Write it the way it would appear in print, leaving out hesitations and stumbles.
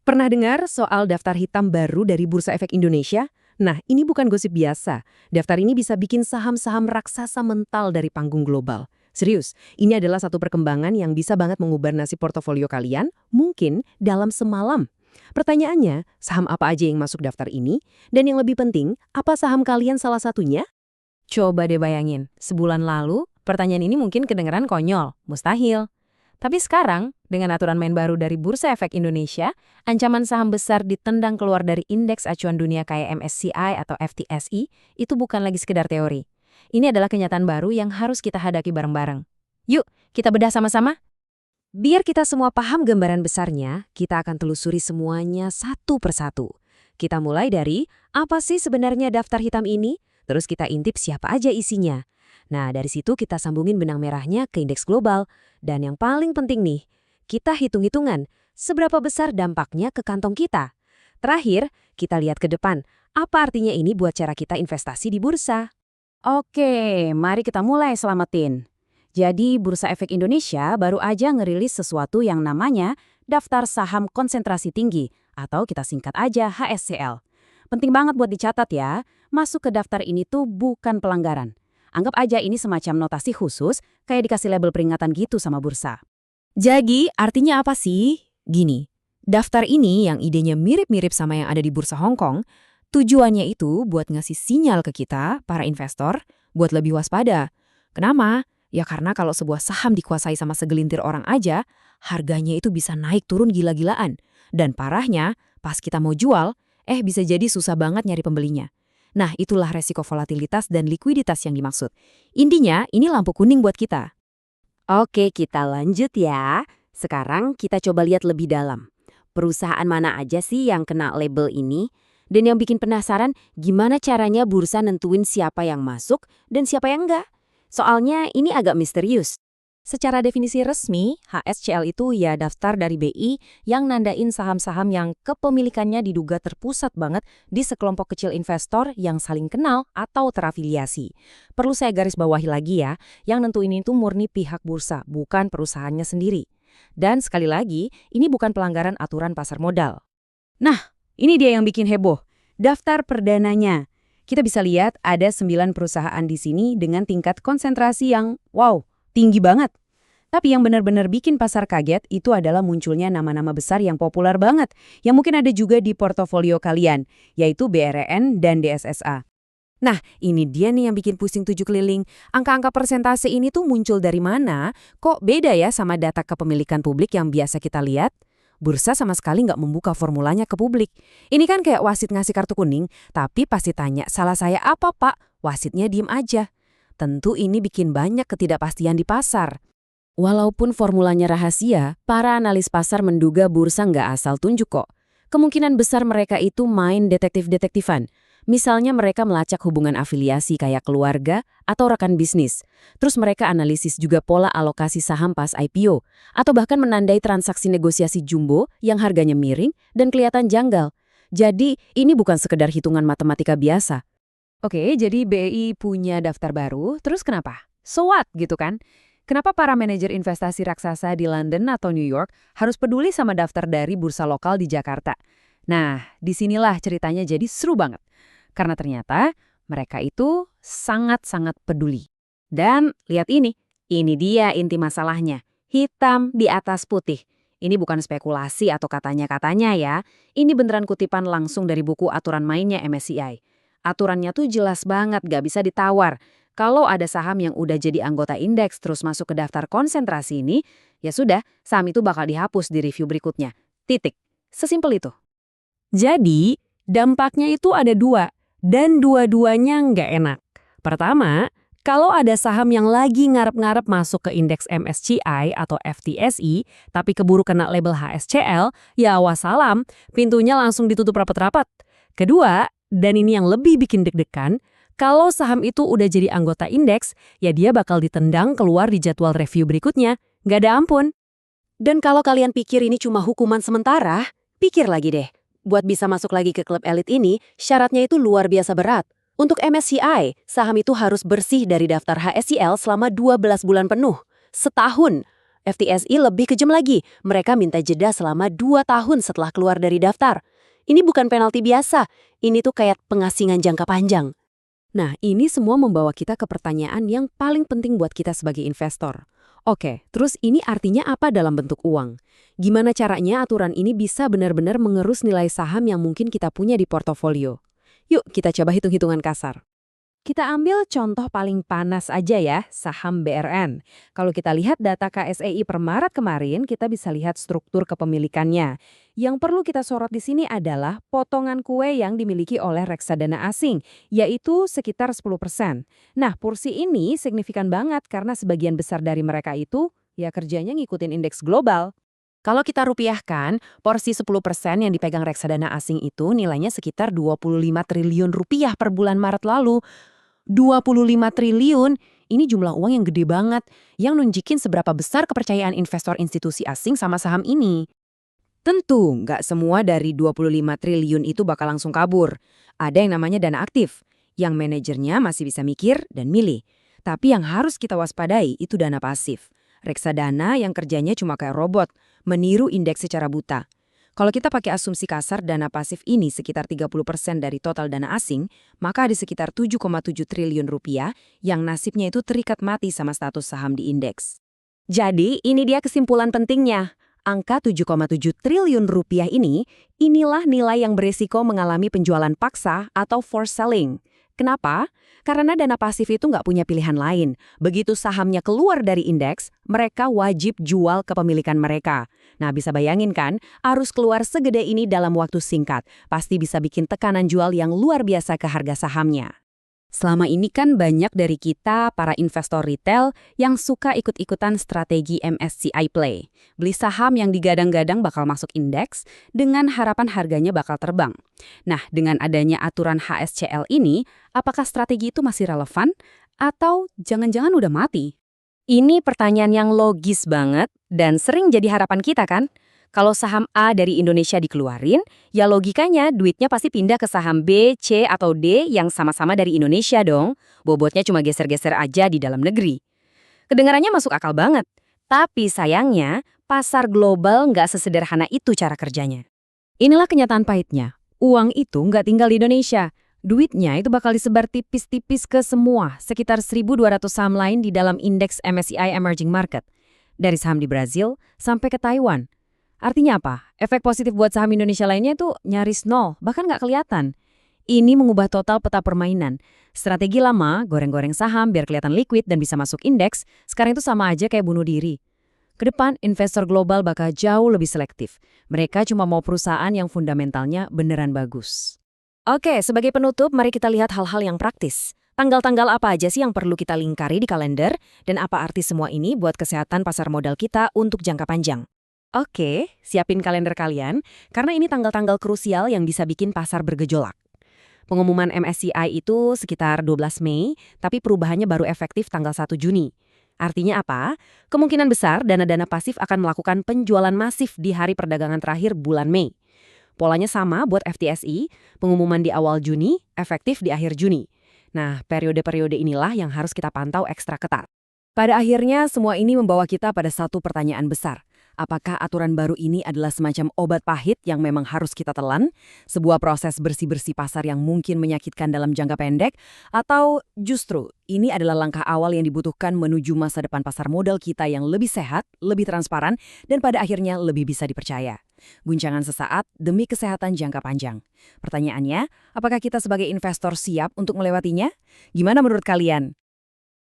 Pernah dengar soal daftar hitam baru dari Bursa Efek Indonesia? Nah, ini bukan gosip biasa. Daftar ini bisa bikin saham-saham raksasa mental dari panggung global. Serius, ini adalah satu perkembangan yang bisa banget mengubah nasib portofolio kalian, mungkin dalam semalam. Pertanyaannya, saham apa aja yang masuk daftar ini? Dan yang lebih penting, apa saham kalian salah satunya? Coba deh bayangin, sebulan lalu, pertanyaan ini mungkin kedengeran konyol, mustahil. Tapi sekarang, dengan aturan main baru dari Bursa Efek Indonesia, ancaman saham besar ditendang keluar dari indeks acuan dunia kayak MSCI atau FTSE itu bukan lagi sekedar teori. Ini adalah kenyataan baru yang harus kita hadapi bareng-bareng. Yuk, kita bedah sama-sama. Biar kita semua paham gambaran besarnya, kita akan telusuri semuanya satu persatu. Kita mulai dari, apa sih sebenarnya daftar hitam ini? Terus kita intip siapa aja isinya. Nah, dari situ kita sambungin benang merahnya ke indeks global. Dan yang paling penting nih, kita hitung-hitungan seberapa besar dampaknya ke kantong kita. Terakhir, kita lihat ke depan, apa artinya ini buat cara kita investasi di bursa. Oke, mari kita mulai selamatin. Jadi, Bursa Efek Indonesia baru aja ngerilis sesuatu yang namanya Daftar Saham Konsentrasi Tinggi, atau kita singkat aja HSCL. Penting banget buat dicatat ya, masuk ke daftar ini tuh bukan pelanggaran. Anggap aja ini semacam notasi khusus, kayak dikasih label peringatan gitu sama bursa. Jadi, artinya apa sih? Gini, daftar ini yang idenya mirip-mirip sama yang ada di Bursa Hong Kong, tujuannya itu buat ngasih sinyal ke kita, para investor, buat lebih waspada. Kenapa? Ya karena kalau sebuah saham dikuasai sama segelintir orang aja, harganya itu bisa naik turun gila-gilaan. Dan parahnya, pas kita mau jual, bisa jadi susah banget nyari pembelinya. Nah, itulah resiko volatilitas dan likuiditas yang dimaksud. Intinya, ini lampu kuning buat kita. Oke, kita lanjut ya. Sekarang kita coba lihat lebih dalam. Perusahaan mana aja sih yang kena label ini? Dan yang bikin penasaran, gimana caranya bursa nentuin siapa yang masuk dan siapa yang enggak? Soalnya ini agak misterius. Secara definisi resmi, HSCL itu ya daftar dari BI yang nandain saham-saham yang kepemilikannya diduga terpusat banget di sekelompok kecil investor yang saling kenal atau terafiliasi. Perlu saya garis bawahi lagi ya, yang nentuin itu murni pihak bursa, bukan perusahaannya sendiri. Dan sekali lagi, ini bukan pelanggaran aturan pasar modal. Nah, ini dia yang bikin heboh. Daftar perdananya. Kita bisa lihat ada 9 perusahaan di sini dengan tingkat konsentrasi yang, wow, tinggi banget. Tapi yang benar-benar bikin pasar kaget itu adalah munculnya nama-nama besar yang populer banget, yang mungkin ada juga di portofolio kalian, yaitu BRN dan DSSA. Nah, ini dia nih yang bikin pusing 7 keliling. Angka-angka persentase ini tuh muncul dari mana? Kok beda ya sama data kepemilikan publik yang biasa kita lihat? Bursa sama sekali nggak membuka formulanya ke publik. Ini kan kayak wasit ngasih kartu kuning, tapi pasti tanya, salah saya apa pak? Wasitnya diem aja. Tentu ini bikin banyak ketidakpastian di pasar. Walaupun formulanya rahasia, para analis pasar menduga bursa nggak asal tunjuk kok. Kemungkinan besar mereka itu main detektif-detektifan. Misalnya mereka melacak hubungan afiliasi kayak keluarga atau rekan bisnis. Terus mereka analisis juga pola alokasi saham pas IPO. Atau bahkan menandai transaksi negosiasi jumbo yang harganya miring dan kelihatan janggal. Jadi ini bukan sekedar hitungan matematika biasa. Oke, jadi BI punya daftar baru, terus kenapa? So what gitu kan? Kenapa para manajer investasi raksasa di London atau New York harus peduli sama daftar dari bursa lokal di Jakarta? Nah, disinilah ceritanya jadi seru banget. Karena ternyata mereka itu sangat-sangat peduli. Dan lihat ini dia inti masalahnya. Hitam di atas putih. Ini bukan spekulasi atau katanya-katanya ya. Ini beneran kutipan langsung dari buku aturan mainnya MSCI. Aturannya tuh jelas banget, gak bisa ditawar. Kalau ada saham yang udah jadi anggota indeks terus masuk ke daftar konsentrasi ini, ya sudah, saham itu bakal dihapus di review berikutnya. Titik. Sesimpel itu. Jadi, dampaknya itu ada dua. Dan dua-duanya nggak enak. Pertama, kalau ada saham yang lagi ngarep-ngarep masuk ke indeks MSCI atau FTSE, tapi keburu kena label HSCL, ya wassalam, pintunya langsung ditutup rapat-rapat. Kedua, dan ini yang lebih bikin deg-degan, kalau saham itu udah jadi anggota indeks, ya dia bakal ditendang keluar di jadwal review berikutnya. Nggak ada ampun. Dan kalau kalian pikir ini cuma hukuman sementara, pikir lagi deh. Buat bisa masuk lagi ke klub elit ini, syaratnya itu luar biasa berat. Untuk MSCI, saham itu harus bersih dari daftar HSCL selama 12 bulan penuh. Setahun. FTSE lebih kejam lagi. Mereka minta jeda selama 2 tahun setelah keluar dari daftar. Ini bukan penalti biasa. Ini tuh kayak pengasingan jangka panjang. Nah, ini semua membawa kita ke pertanyaan yang paling penting buat kita sebagai investor. Oke, terus ini artinya apa dalam bentuk uang? Gimana caranya aturan ini bisa benar-benar mengerus nilai saham yang mungkin kita punya di portofolio? Yuk, kita coba hitung-hitungan kasar. Kita ambil contoh paling panas aja ya, saham BRN. Kalau kita lihat data KSEI per Maret kemarin, kita bisa lihat struktur kepemilikannya. Yang perlu kita sorot di sini adalah potongan kue yang dimiliki oleh reksadana asing, yaitu sekitar 10%. Nah, porsi ini signifikan banget karena sebagian besar dari mereka itu ya kerjanya ngikutin indeks global. Kalau kita rupiahkan, porsi 10% yang dipegang reksadana asing itu nilainya sekitar 25 triliun rupiah per bulan Maret lalu. 25 triliun, ini jumlah uang yang gede banget, yang nunjukin seberapa besar kepercayaan investor institusi asing sama saham ini. Tentu, nggak semua dari 25 triliun itu bakal langsung kabur. Ada yang namanya dana aktif, yang manajernya masih bisa mikir dan milih. Tapi yang harus kita waspadai itu dana pasif. Reksadana yang kerjanya cuma kayak robot, meniru indeks secara buta. Kalau kita pakai asumsi kasar dana pasif ini sekitar 30% dari total dana asing, maka ada sekitar 7,7 triliun rupiah yang nasibnya itu terikat mati sama status saham di indeks. Jadi, ini dia kesimpulan pentingnya. Angka 7,7 triliun rupiah inilah nilai yang beresiko mengalami penjualan paksa atau forced selling. Kenapa? Karena dana pasif itu nggak punya pilihan lain. Begitu sahamnya keluar dari indeks, mereka wajib jual kepemilikan mereka. Nah, bisa bayangin kan, arus keluar segede ini dalam waktu singkat. Pasti bisa bikin tekanan jual yang luar biasa ke harga sahamnya. Selama ini kan banyak dari kita, para investor retail, yang suka ikut-ikutan strategi MSCI Play. Beli saham yang digadang-gadang bakal masuk indeks dengan harapan harganya bakal terbang. Nah, dengan adanya aturan HSCL ini, apakah strategi itu masih relevan? Atau jangan-jangan udah mati? Ini pertanyaan yang logis banget dan sering jadi harapan kita kan? Kalau saham A dari Indonesia dikeluarin, ya logikanya duitnya pasti pindah ke saham B, C, atau D yang sama-sama dari Indonesia dong. Bobotnya cuma geser-geser aja di dalam negeri. Kedengarannya masuk akal banget. Tapi sayangnya, pasar global nggak sesederhana itu cara kerjanya. Inilah kenyataan pahitnya. Uang itu nggak tinggal di Indonesia. Duitnya itu bakal disebar tipis-tipis ke semua, sekitar 1.200 saham lain di dalam indeks MSCI Emerging Market. Dari saham di Brazil sampai ke Taiwan. Artinya apa? Efek positif buat saham Indonesia lainnya itu nyaris nol, bahkan nggak kelihatan. Ini mengubah total peta permainan. Strategi lama, goreng-goreng saham biar kelihatan liquid dan bisa masuk indeks, sekarang itu sama aja kayak bunuh diri. Kedepan, investor global bakal jauh lebih selektif. Mereka cuma mau perusahaan yang fundamentalnya beneran bagus. Oke, sebagai penutup, mari kita lihat hal-hal yang praktis. Tanggal-tanggal apa aja sih yang perlu kita lingkari di kalender, dan apa arti semua ini buat kesehatan pasar modal kita untuk jangka panjang? Oke, siapin kalender kalian, karena ini tanggal-tanggal krusial yang bisa bikin pasar bergejolak. Pengumuman MSCI itu sekitar 12 Mei, tapi perubahannya baru efektif tanggal 1 Juni. Artinya apa? Kemungkinan besar dana-dana pasif akan melakukan penjualan masif di hari perdagangan terakhir bulan Mei. Polanya sama buat FTSE, pengumuman di awal Juni, efektif di akhir Juni. Nah, periode-periode inilah yang harus kita pantau ekstra ketat. Pada akhirnya, semua ini membawa kita pada satu pertanyaan besar. Apakah aturan baru ini adalah semacam obat pahit yang memang harus kita telan? Sebuah proses bersih-bersih pasar yang mungkin menyakitkan dalam jangka pendek? Atau justru ini adalah langkah awal yang dibutuhkan menuju masa depan pasar modal kita yang lebih sehat, lebih transparan, dan pada akhirnya lebih bisa dipercaya? Guncangan sesaat demi kesehatan jangka panjang. Pertanyaannya, apakah kita sebagai investor siap untuk melewatinya? Gimana menurut kalian?